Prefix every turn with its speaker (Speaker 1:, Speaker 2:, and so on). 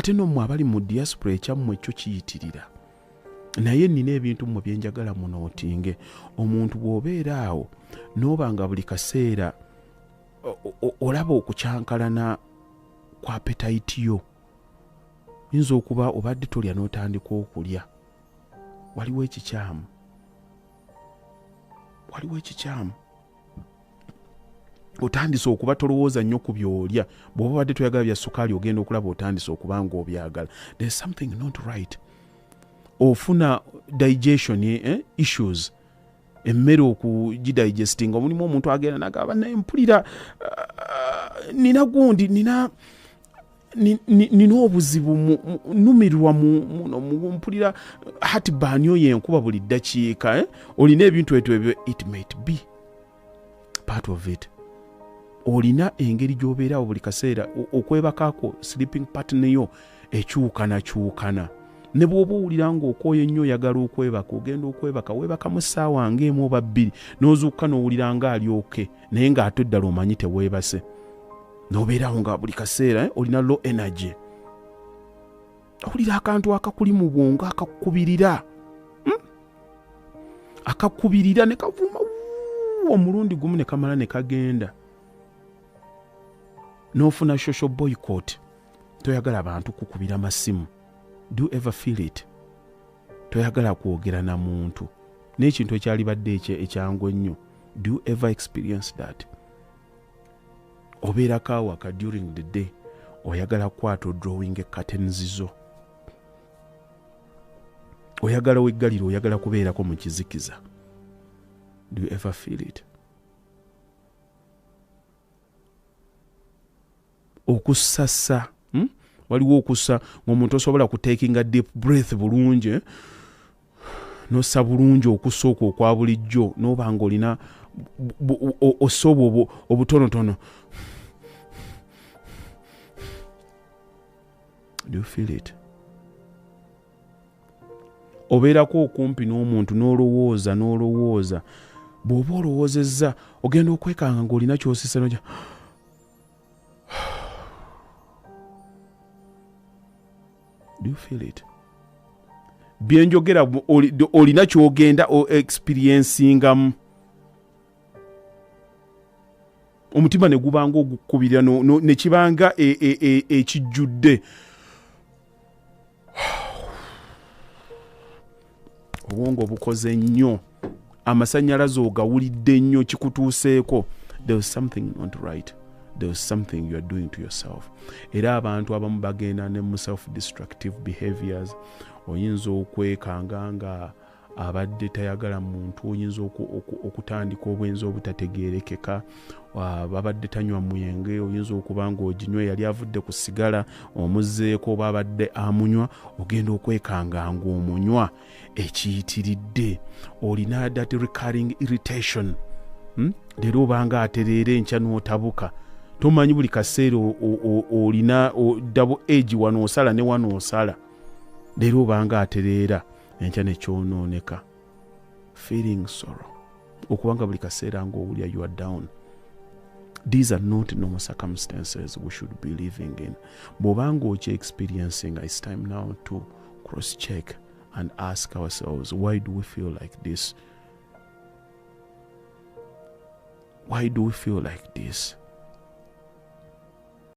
Speaker 1: ate nomwe abali mu diaspora ekyammwe ekyo kiyitirira. Naye nina ebintu mmwe bye njagala munootinge. Omuntu bw'obeera awo n'oba nga buli kaseera olaba okukyankalana kwa appetite yo, yinza okuba obadde tolya n'otandika okulya. Waliwo ekikyamu. Otandise okuba tolowooza nnyo ku by'olya. Bw'oba obadde toyagala bya ssukaali ogenda okulaba otandise okuba ng'obyagala. There's something not right. Ofuna digestion issues. Emmere okugidigestinga. Mulimu omuntu agenda n'agamba naye mpulira nina gundi nina obuzibu numirwa mpulira heartburn yo yenkuba buli ddakiika. Olina ebintu ebyo. It might be part of it. Olina engeri gy'obeerawo buli kaseera okwebakako sleeping pattern yo ekyukana. Ne bw'oba owulira ng'okooye ennyo oyagala okwebaka, ogenda okwebaka, weebaka mu ssaawa ng'emu oba bbiri, n'ozuukuka n'owulira ng'alyoke, naye ng'ate ddala omanyi teweebase. N'obeerawo nga buli kaseera olina low energy. Owulira akantu akakuli mu bwongo akakubirira. Akakubirira ne kavuma omulundi gumu ne kamala ne kagenda. N'ofuna social boycott. Toyagala abantu kukubira masimu. Do you ever feel it? Toyagala kwogera na muntu n'ekintu ekyalibadde ekyangu ennyo. Do you ever experience that? Obeerako awaka during the day oyagala kwata drawing curtains zo. Oyagala weggalira, oyagala kubeerako mu kizikiza. Do you ever feel it? Okusasa. Waliwo okussa ng'omuntu osobola kutekinga deep breath bulungi, n'ossa bulungi okusooka okwa bulijjo, n'oba ng'olina osobo obutonotono. Do you feel it? Obeerako okumpi n'omuntu n'olowooza. Bw'oba olowoozezza ogenda okwekanga ng'olina ky'osisa n'ojja. Do you feel it? Byenjogera olina ky'ogenda experiencingamu. Omutima ne gubanga ogukubira ne kibanga ekijjudde. Obwongo bukoze nnyo. Amasannyalaze ogawulidde nnyo kikutuuseeko. There is something not right. There is something you are doing to yourself. Era abantu abamu bagenda ne mu self-destructive behaviors. Oyinza okwekanga nga abadde tayagala muntu, oyinza okutandika obwenzi obutategeerekeka, babadde tanywa mwenge, oyinza okuba ng'oginywa yali avudde ku sigala omuzzeeko oba abadde amunywa, ogenda okwekanga ng'omunywa ekiyitiridde. Olina that recurring irritation. Leero obanga atereera enkya n'otabuka. Tomanyi buli kaseera olina double edge wano osala ne wano osala. Leero obanga atereera enkya ne kyonooneka. Feeling sorrow. Okubanga buli kaseera ng'owulya you are down. These are not normal circumstances we should be living in. Bw'obanga experiencing, it's time now to cross-check and ask ourselves, why do we feel like this? Why do we feel like this?